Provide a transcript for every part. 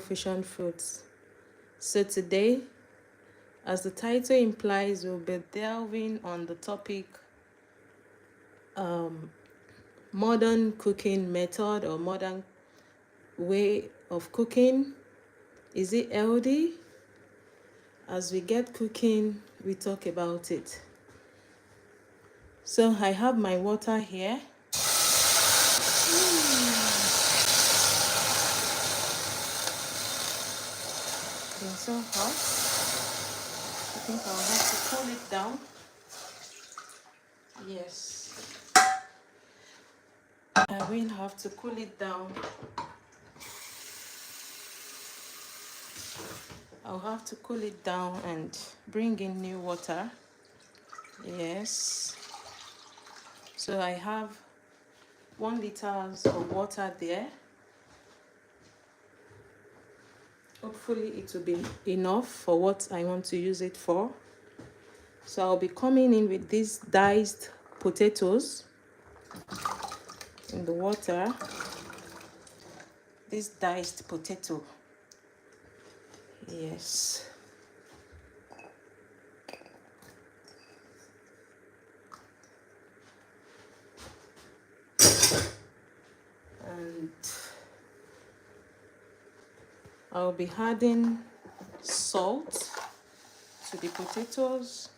Fusion foods. So today, as the title implies, we'll be delving on the topic modern cooking method or modern way of cooking. Is it healthy? As we get cooking, we talk about it. So I have my water here. It's so hot. I think I'll have to cool it down. Yes. I will have to cool it down. I'll have to cool it down and bring in new water. Yes. So I have 1 liter of water there. Hopefully it will be enough for what I want to use it for. So I'll be coming in with these diced potatoes in the water. This diced potato. Yes. And I'll be adding salt to the potatoes.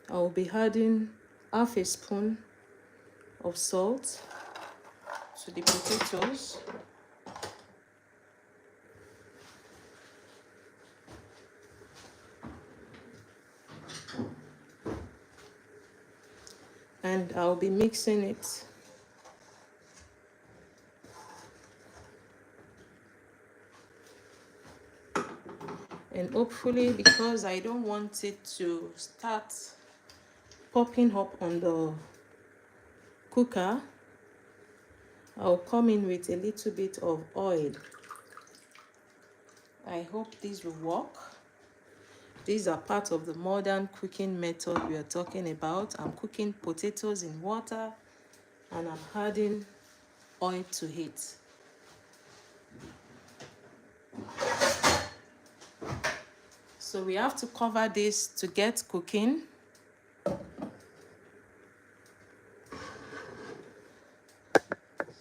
I'll be adding half a spoon of salt to the potatoes. And I'll be mixing it. And hopefully, because I don't want it to start popping up on the cooker, I'll come in with a little bit of oil. I hope this will work. These are part of the modern cooking method we are talking about. I'm cooking potatoes in water and I'm adding oil to it. So we have to cover this to get cooking.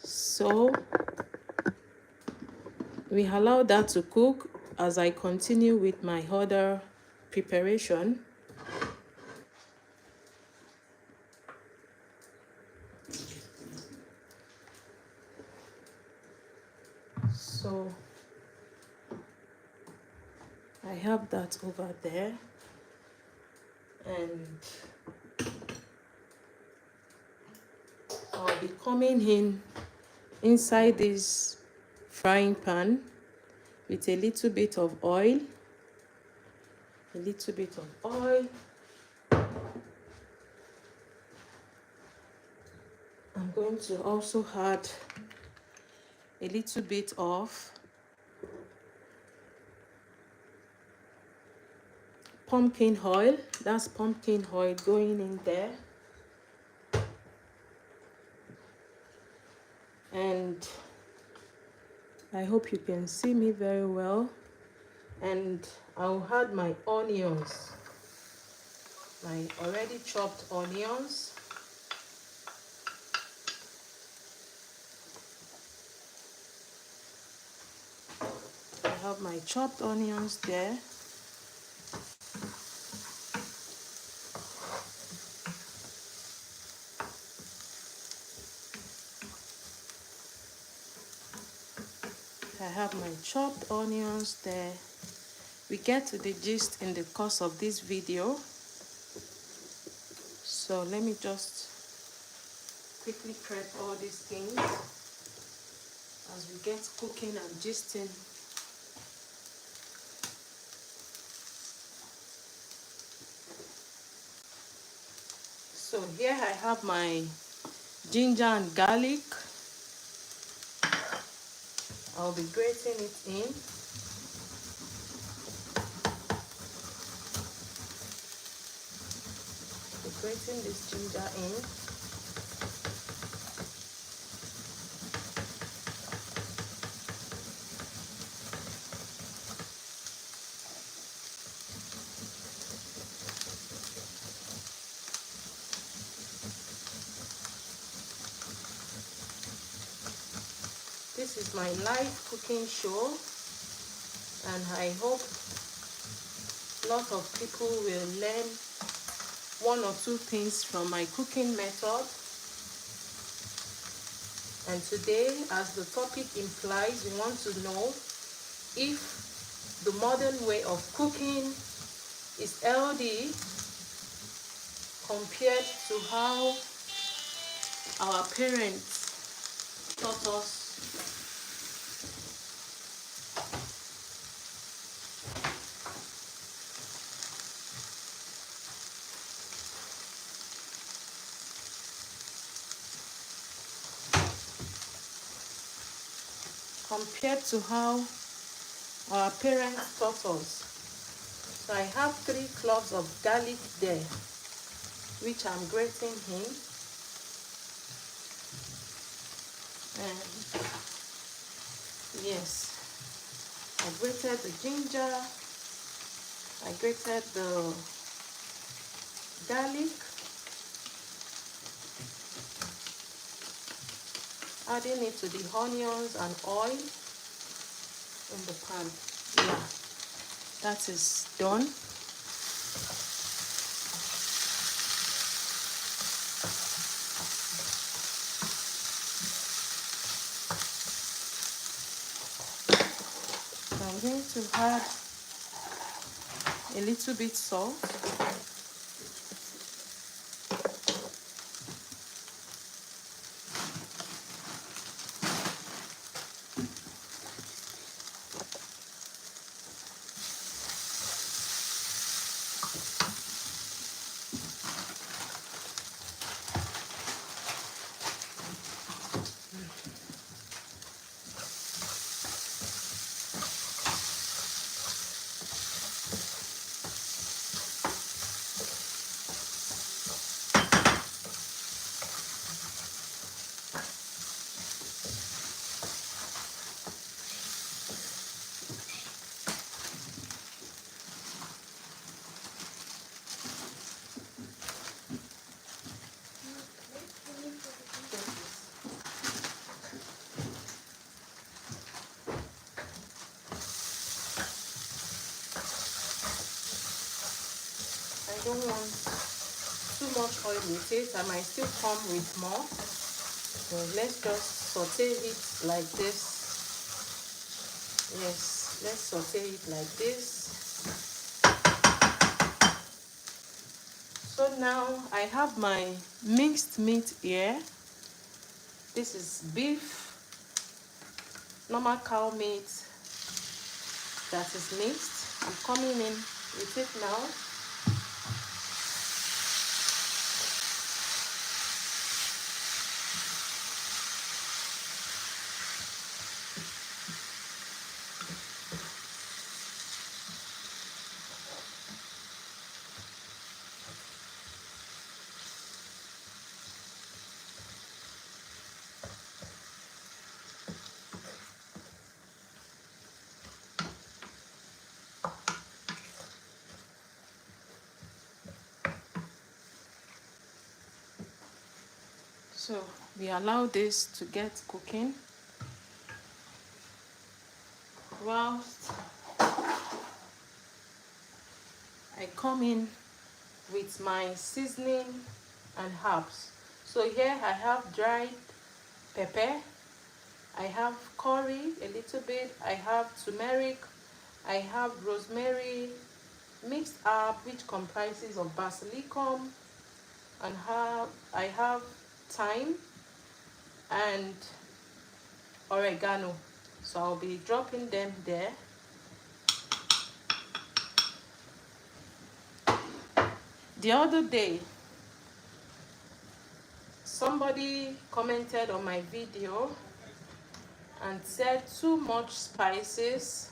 So we allow that to cook as I continue with my other preparation. So I have that over there, and I'll be coming in inside this frying pan with a little bit of oil. A little bit of oil. I'm going to also add a little bit of pumpkin oil. That's pumpkin oil going in there. And I hope you can see me very well. And I'll add my onions, my already chopped onions. I have my chopped onions there. I have my chopped onions there. We get to the gist in the course of this video. So let me just quickly prep all these things as we get cooking and gisting. So here I have my ginger and garlic. I'll be grating it in. Grating this ginger in. this is my live cooking show, and I hope a lot of people will learn one or two things from my cooking method. And today, as the topic implies, we want to know if the modern way of cooking is healthy compared to how our parents taught us. Compared to how our parents taught us. So I have 3 cloves of garlic there, which I'm grating in. And yes, I grated the ginger, I grated the garlic, adding it to the onions and oil in the pan. Yeah, that is done. I'm going to add a little bit salt. I don't want too much oil with it. I might still come with more. So let's just saute it like this. Yes, let's saute it like this. So now I have my minced meat here. This is beef, normal cow meat that is mixed. I'm coming in with it now. So we allow this to get cooking whilst I come in with my seasoning and herbs. So here I have dried pepper, I have curry a little bit, I have turmeric, I have rosemary, mixed herb which comprises of basilicum, and I have thyme and oregano. So I'll be dropping them there. The other day, somebody commented on my video and said too much spices.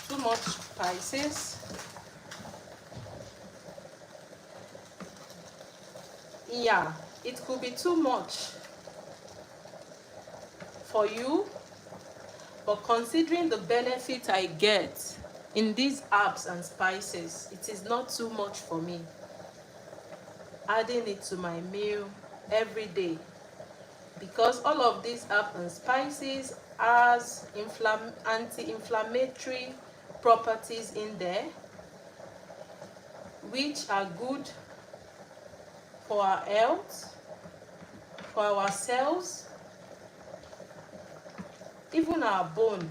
Too much spices. Yeah, it could be too much for you, but considering the benefit I get in these herbs and spices, it is not too much for me. Adding it to my meal every day because all of these herbs and spices has anti-inflammatory properties in there, which are good for our health, for our cells, even our bone.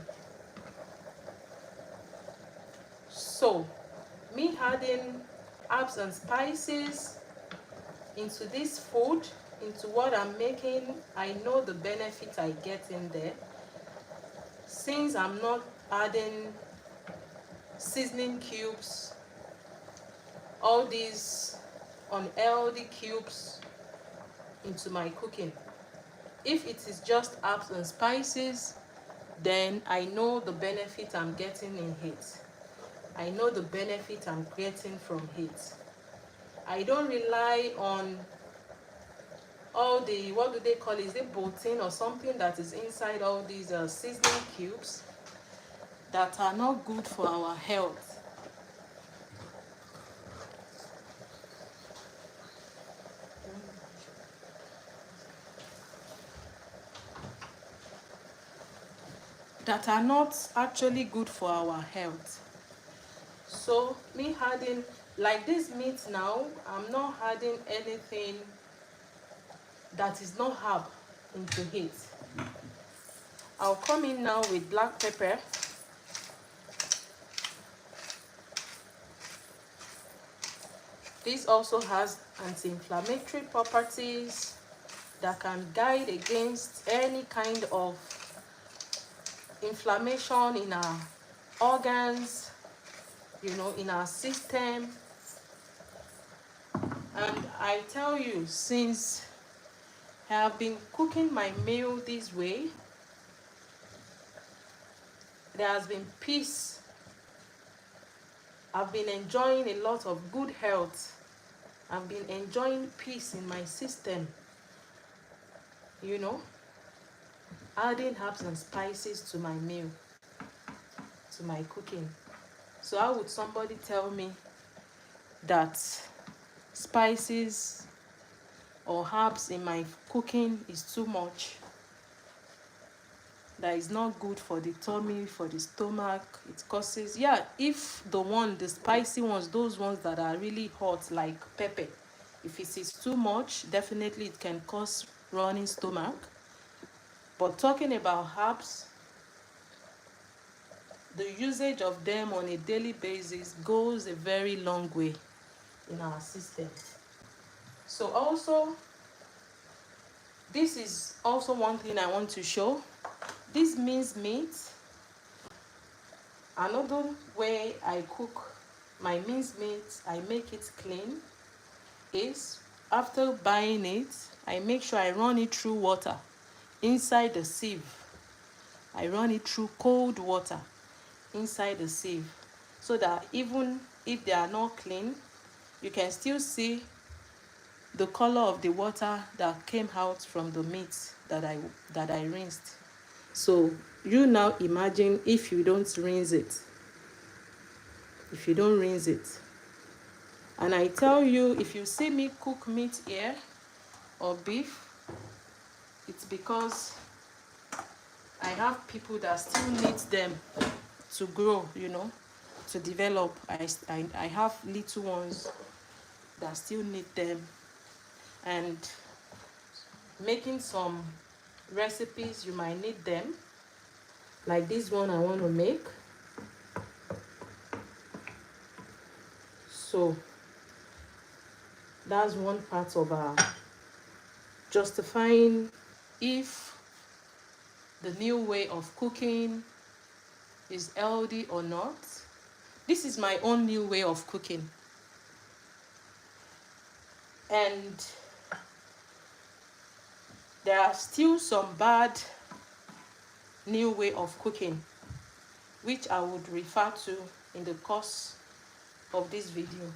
So me adding herbs and spices into this food, into what I'm making, I know the benefit I get in there. Since I'm not adding seasoning cubes, all these unhealthy cubes into my cooking. If it is just herbs and spices, then I know the benefit I'm getting in it. I know the benefit I'm getting from it. I don't rely on all the, what do they call it? Is it protein or something that is inside all these seasoning cubes that are not good for our health. That are not actually good for our health. So me adding, like this meat now, I'm not adding anything that is not herb into it. I'll come in now with black pepper. This also has anti-inflammatory properties that can guide against any kind of inflammation in our organs, you know, in our system. And I tell you, since I have been cooking my meal this way, there has been peace. I've been enjoying a lot of good health. I've been enjoying peace in my system, you know, adding herbs and spices to my meal, to my cooking. So how would somebody tell me that spices or herbs in my cooking is too much? That is not good for the tummy, for the stomach. It causes, yeah, if the spicy ones, those ones that are really hot like pepper, if it is too much, definitely it can cause running stomach. But talking about herbs, the usage of them on a daily basis goes a very long way in our system. So also, this is also one thing I want to show. This minced meat, another way I cook my minced meat, I make it clean, is after buying it, I make sure I run it through water inside the sieve. I run it through cold water inside the sieve, so that even if they are not clean, you can still see the color of the water that came out from the meat that I rinsed. So you now imagine if you don't rinse it. If you don't rinse it. And I tell you, if you see me cook meat here or beef, it's because I have people that still need them to grow, you know, to develop. I have little ones that still need them. And making some recipes, you might need them. Like this one I want to make. So that's one part of justifying if the new way of cooking is healthy or not. This is my own new way of cooking. And there are still some bad new way of cooking, which I would refer to in the course of this video.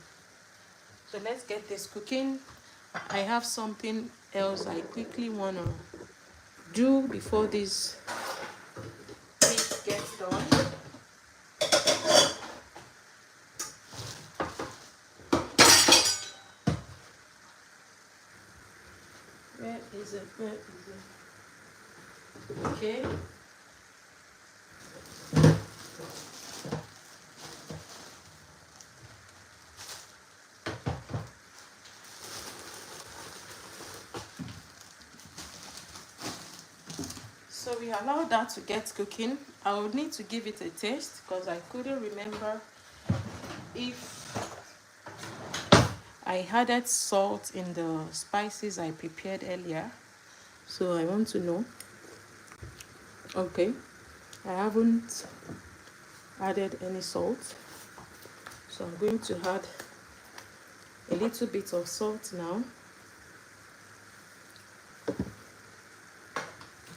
So let's get this cooking. I have something else I quickly want to do before this meat gets done. Where is it? Where is it? Okay. So we allow that to get cooking. I would need to give it a taste because I couldn't remember if I added salt in the spices I prepared earlier. So I want to know. Okay, I haven't added any salt. So I'm going to add a little bit of salt now.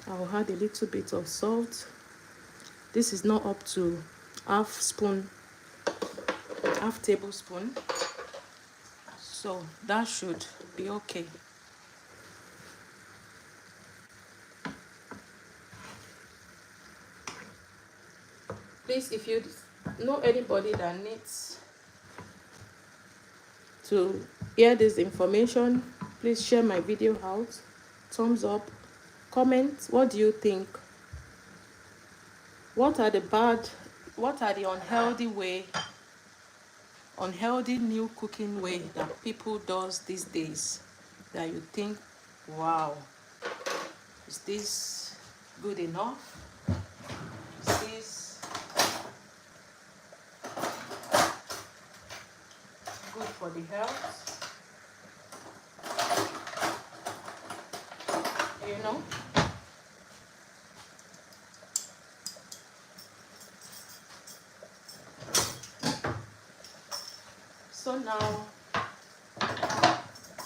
I'll add a little bit of salt. This is not up to half tablespoon. So that should be okay. Please, if you know anybody that needs to hear this information, please share my video out. Thumbs up, comment. What do you think? What are the unhealthy new cooking way that people does these days that you think, wow, is this good enough? Is this good for the health? You know? So now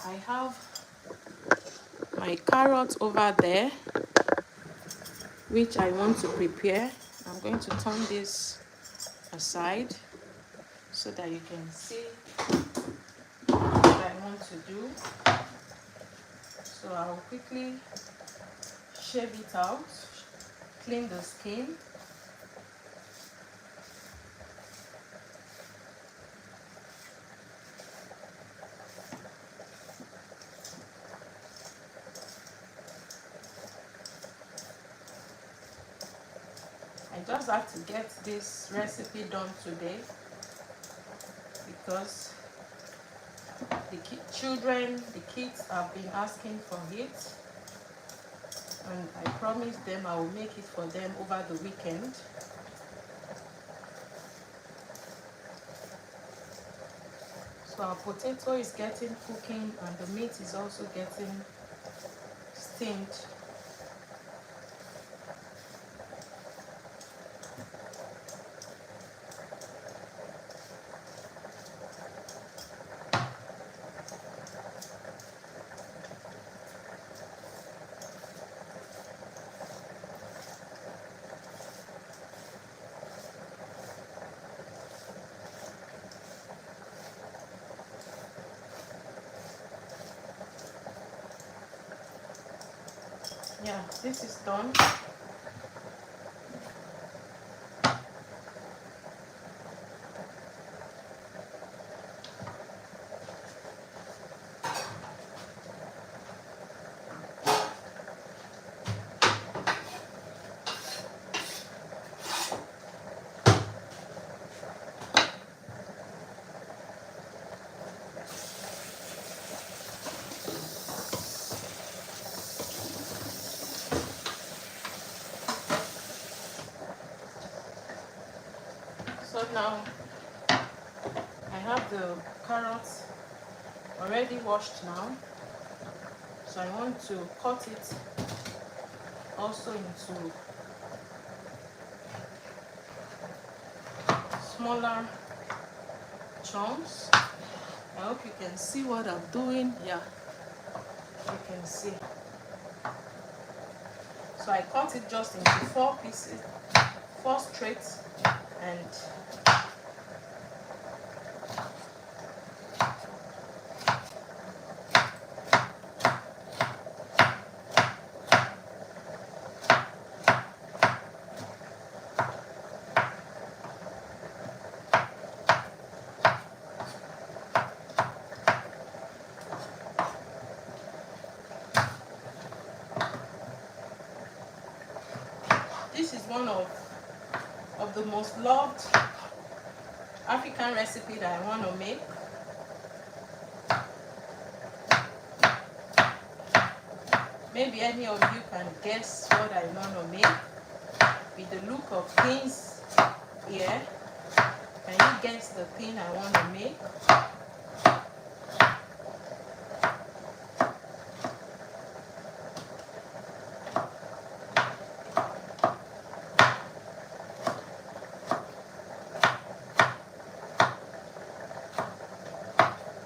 I have my carrot over there, which I want to prepare. I'm going to turn this aside so that you can see what I want to do. So I'll quickly shave it out, clean the skin. I just have to get this recipe done today because the kids have been asking for it, and I promised them I will make it for them over the weekend. So our potato is getting cooking and the meat is also getting steamed. Yeah, this is done. So now I have the carrots already washed now. So I want to cut it also into smaller chunks. I hope you can see what I'm doing. Yeah, you can see. So I cut it just into 4 pieces, 4 straight, and one of the most loved African recipe that I want to make. Maybe any of you can guess what I want to make with the look of things here. Can you guess the thing I want to make?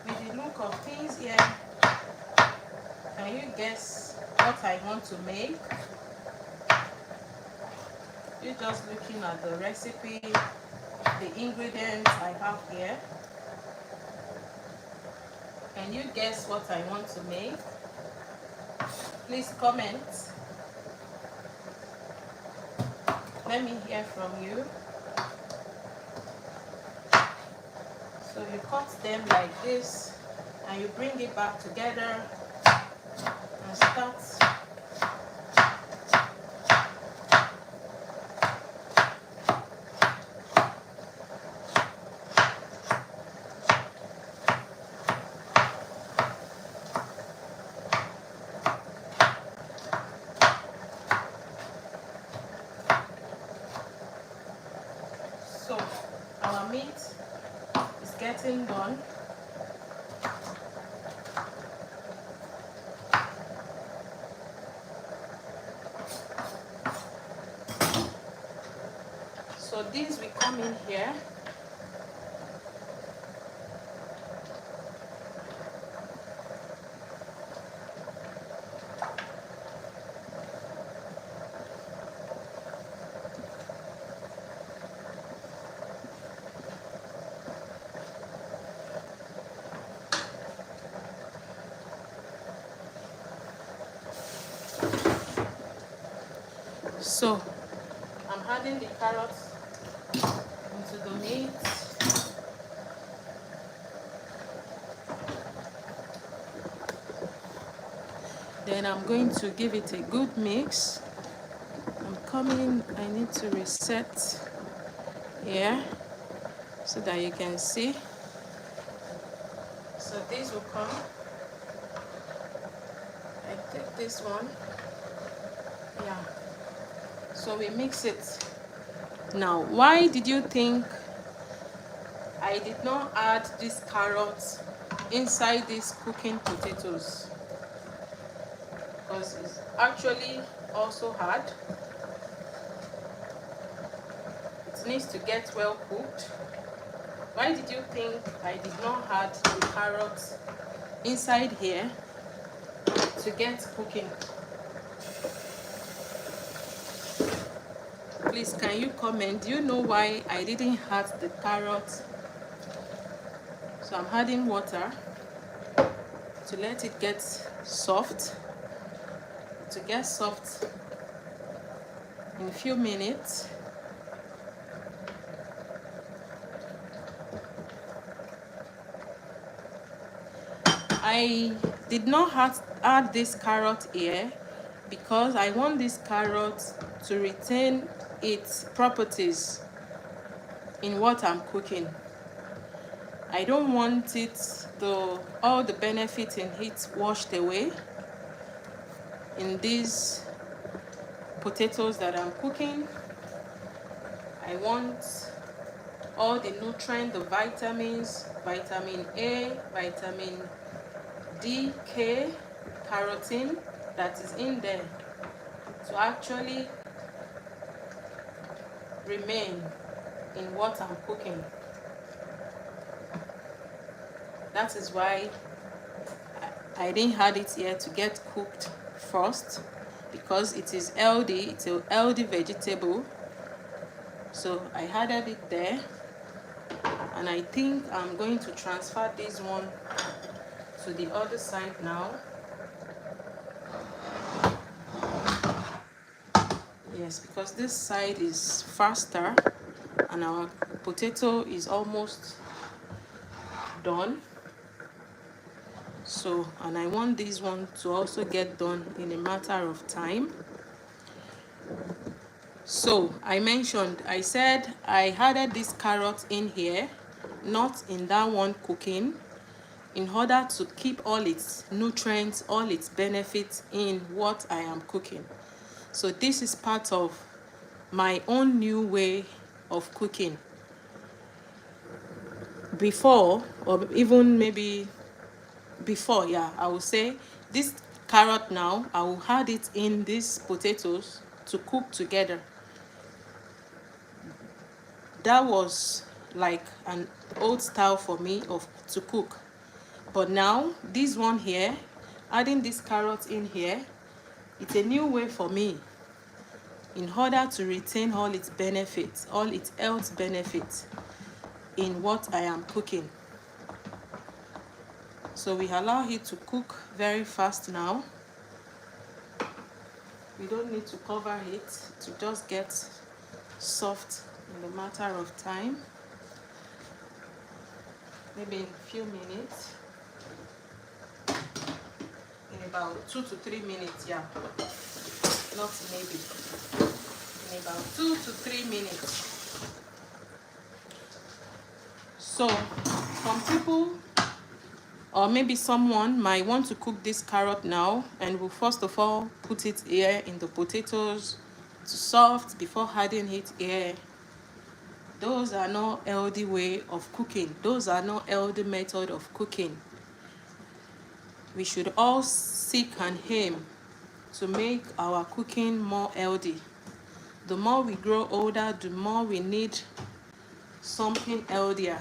With the look of things here, can you guess what I want to make? You're just looking at the recipe, the ingredients I have here. Can you guess what I want to make? Please comment. Let me hear from you. So you cut them like this and you bring it back together and start so our meat is getting done. So these will come in here. So I'm adding the carrots into the meat. Then I'm going to give it a good mix. I'm coming, I need to reset here so that you can see. So this will come. I take this one. Yeah. So we mix it. Now, why did you think I did not add these carrots inside these cooking potatoes? Because it's actually also hard. It needs to get well cooked. Why did you think I did not add the carrots inside here to get cooking? Please, can you comment? Do you know why I didn't add the carrots? So I'm adding water to let it get soft. To get soft in a few minutes. I did not add this carrot here because I want this carrot to retain its properties in what I'm cooking. I don't want all the benefits in it washed away in these potatoes that I'm cooking. I want all the nutrients, the vitamins, vitamin A, vitamin D, K, carotene that is in there to actually remain in what I'm cooking. That is why I didn't add it here to get cooked first, because it is healthy, it's a healthy vegetable. So I added it there, and I think I'm going to transfer this one to the other side now. Yes, because this side is faster and our potato is almost done. So, and I want this one to also get done in a matter of time. So I said I added this carrot in here, not in that one cooking, in order to keep all its nutrients, all its benefits in what I am cooking. So this is part of my own new way of cooking. Before, or even maybe before, yeah, I will say this carrot now, I will add it in these potatoes to cook together. That was like an old style for me of to cook. But now this one here, adding this carrot in here, it's a new way for me in order to retain all its benefits, all its health benefits in what I am cooking. So we allow it to cook very fast now. We don't need to cover it to just get soft in a matter of time. Maybe in a few minutes. In about 2 to 3 minutes, yeah. Not maybe. In about 2 to 3 minutes. So, some people, or maybe someone might want to cook this carrot now and will first of all put it here in the potatoes to soft before adding it here. Those are not healthy way of cooking. Those are not healthy method of cooking. We should all seek and aim to make our cooking more healthy. The more we grow older, the more we need something healthier.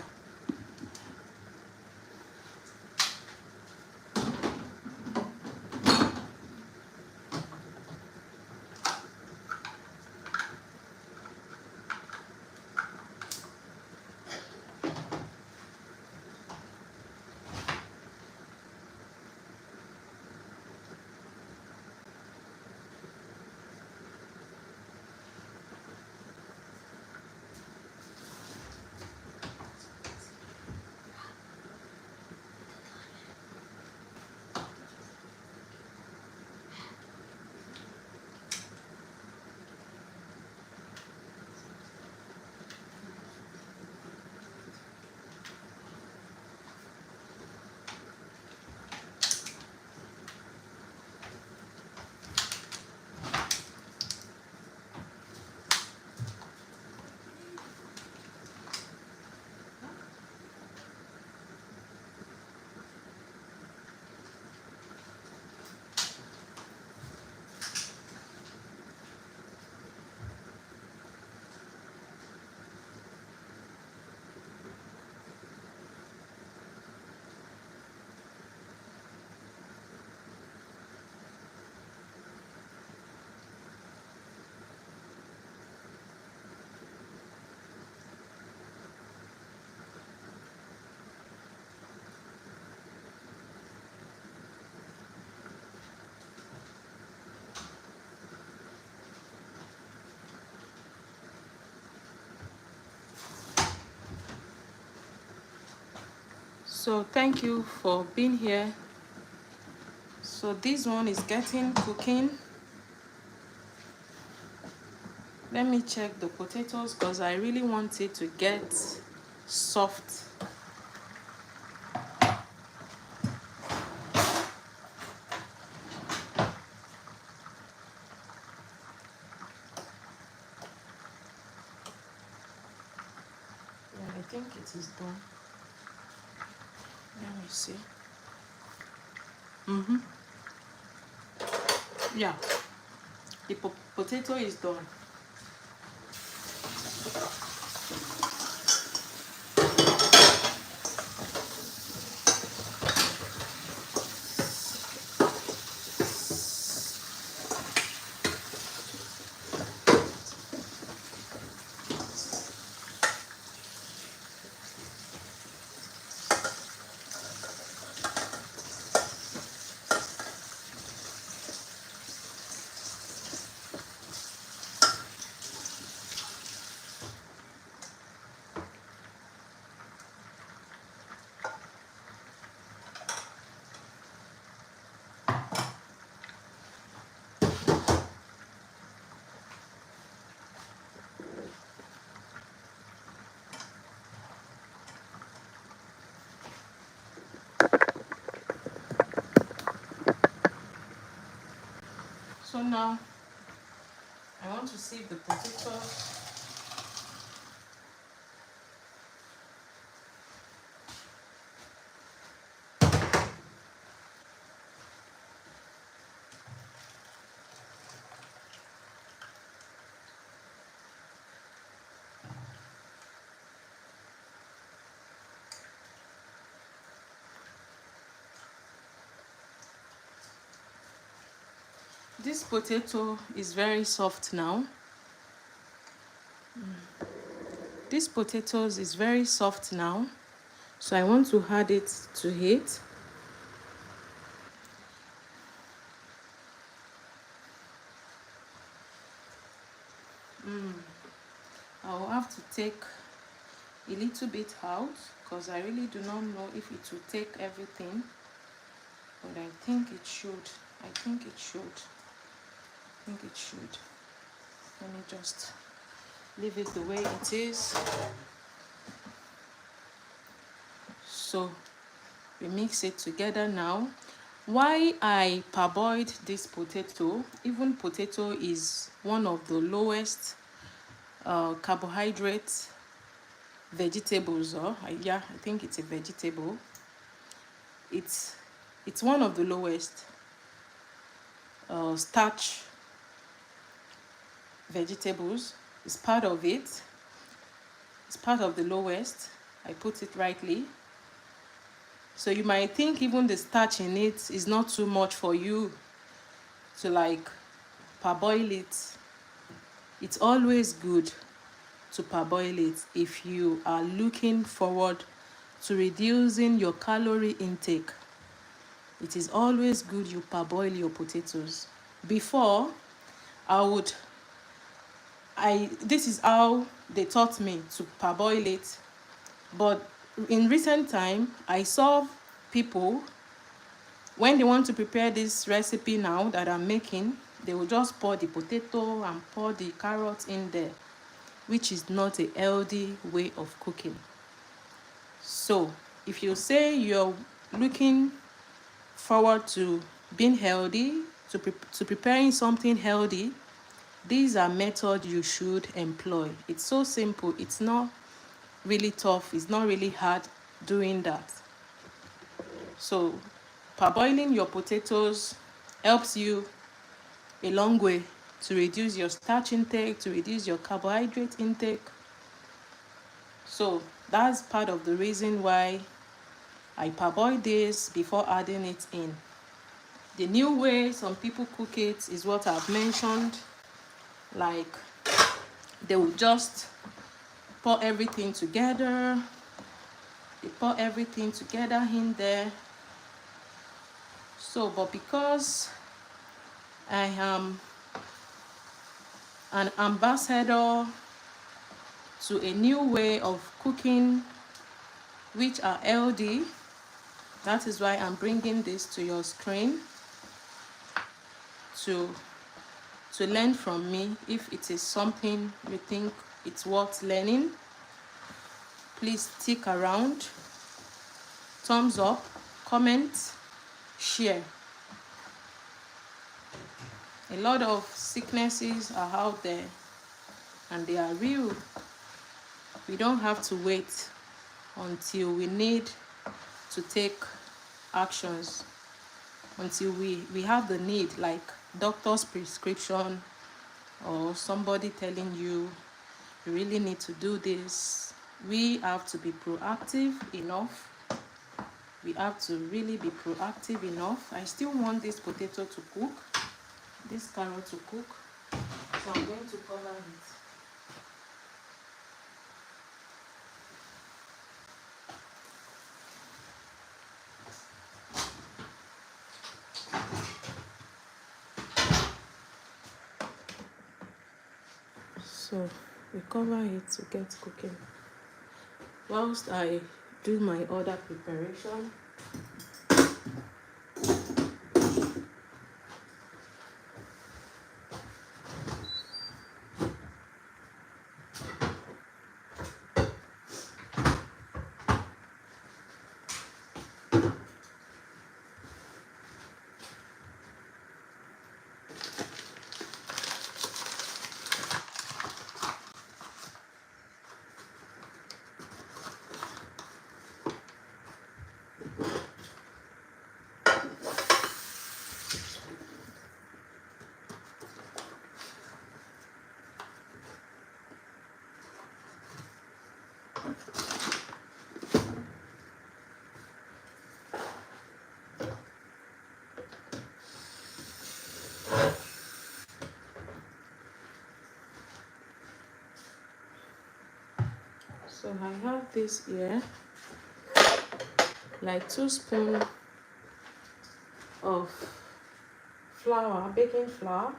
So thank you for being here. So this one is getting cooking. Let me check the potatoes because I really want it to get soft. Yeah, I think it is done. Let me see. Yeah, the potato is done. So now I want to sieve the potatoes. This potato is very soft now. This potatoes is very soft now. So I want to add it to it. I'll have to take a little bit out because I really do not know if it will take everything, but I think it should. I think it should. Let me just leave it the way it is. So we mix it together now. Why I parboiled this potato, even potato is one of the lowest carbohydrate vegetables, yeah, I think it's a vegetable. It's one of the lowest starch vegetables. It's part of it. It's part of the lowest. I put it rightly. So you might think even the starch in it is not too much for you to like parboil it. It's always good to parboil it if you are looking forward to reducing your calorie intake. It is always good you parboil your potatoes. Before, this is how they taught me to parboil it. But in recent time, I saw people, when they want to prepare this recipe now that I'm making, they will just pour the potato and pour the carrots in there, which is not a healthy way of cooking. So if you say you're looking forward to being healthy, to preparing something healthy, these are methods you should employ. It's so simple. It's not really tough. It's not really hard doing that. So parboiling your potatoes helps you a long way to reduce your starch intake, to reduce your carbohydrate intake. So that's part of the reason why I parboil this before adding it in. The new way some people cook it is what I've mentioned. Like they will just pour everything together. They pour everything together in there. So, but because I am an ambassador to a new way of cooking which are healthy, that is why I'm bringing this to your screen to learn from me. If it is something you think it's worth learning, please stick around. Thumbs up, comment, share. A lot of sicknesses are out there and they are real. We don't have to wait until we need to take actions, until we have the need, like doctor's prescription or somebody telling you you really need to do this. We have to be proactive enough. We have to really be proactive enough. I still want this potato to cook, this carrot to cook, so I'm going to cover it. So we cover it to get cooking whilst I do my other preparation. So I have this here, like 2 spoons of flour, baking flour.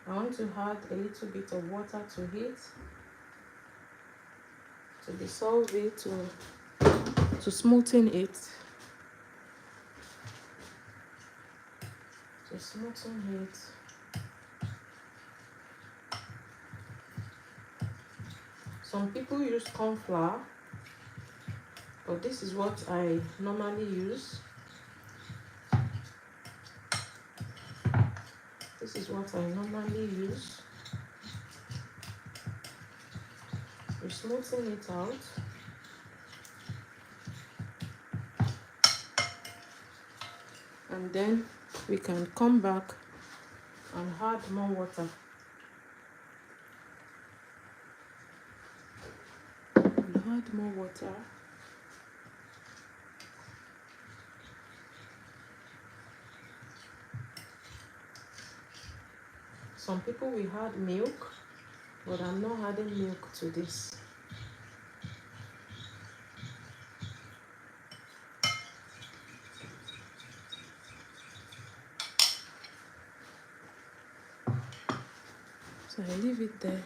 I want to add a little bit of water to it to dissolve it, to smoothen it, Some people use corn flour, but this is what I normally use. This is what I normally use. We smoothen it out. And then we can come back and add more water. We add more water. Some people will add milk, but I'm not adding milk to this. So I leave it there.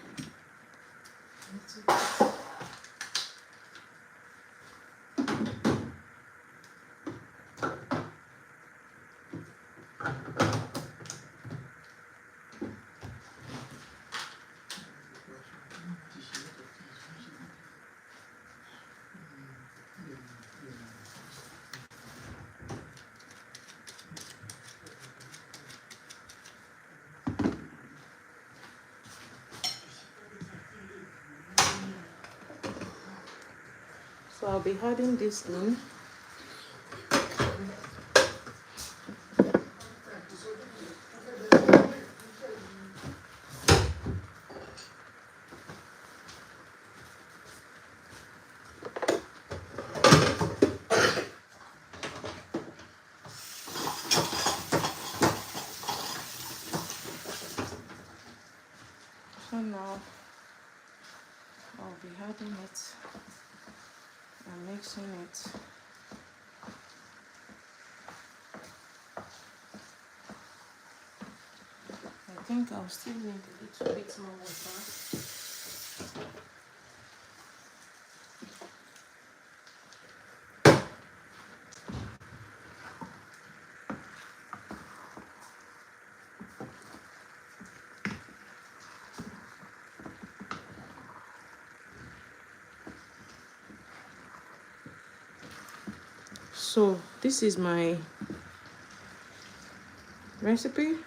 So I'll be adding this in. So now I'll be adding it and mixing it. I think I'll still need a little bit more water. So this is my recipe.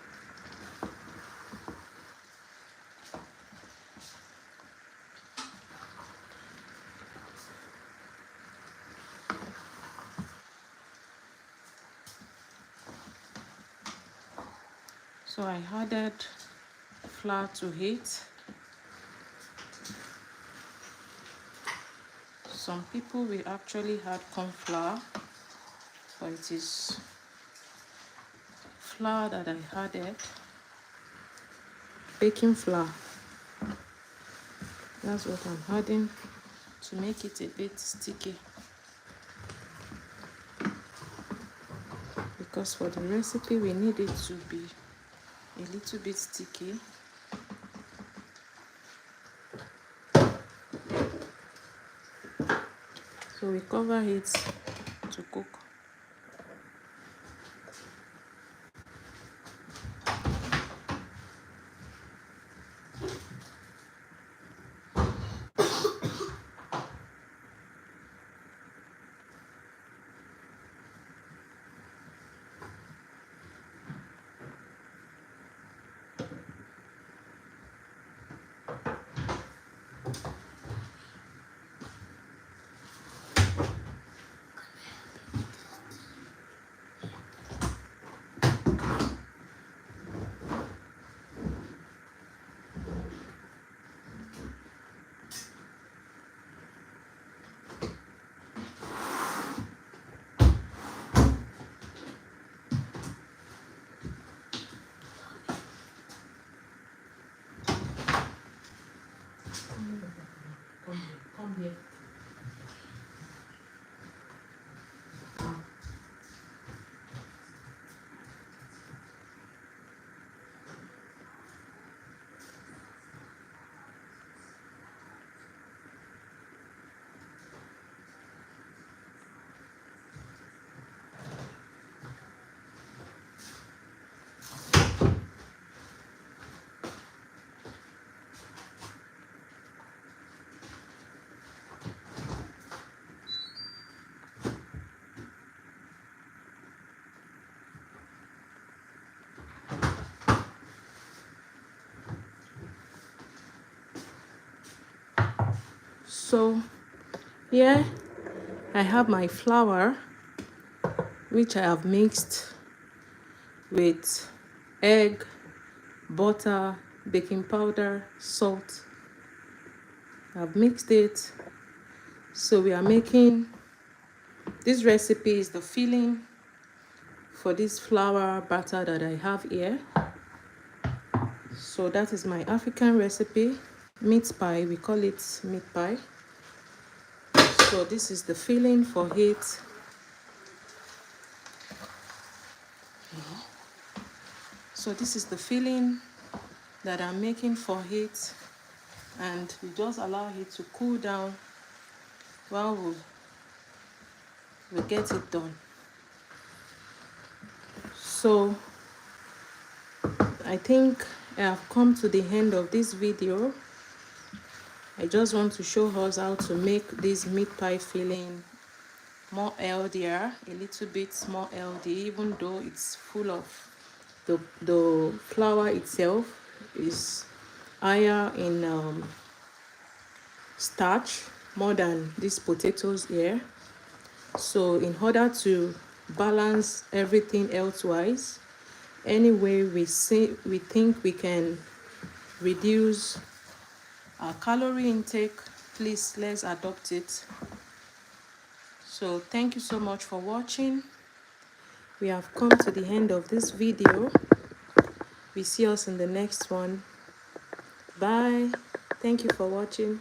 So I added flour to it. Some people will actually add corn flour, but it is flour that I added. Baking flour. That's what I'm adding to make it a bit sticky. Because for the recipe we need it to be a little bit sticky. So we cover it to cook. So here I have my flour, which I have mixed with egg, butter, baking powder, salt. I've mixed it. So we are making, this recipe is the filling for this flour batter that I have here. So that is my African recipe, meat pie. We call it meat pie. So this is the filling for it. So this is the filling that I'm making for it, and we just allow it to cool down while we get it done. So I think I have come to the end of this video. I just want to show us how to make this meat pie filling more healthier, a little bit more healthy, even though it's full of the flour itself is higher in starch more than these potatoes here. So in order to balance everything elsewise, any way we think we can reduce our calorie intake, please let's adopt it. So thank you so much for watching. We have come to the end of this video. We see us in the next one. Bye. Thank you for watching.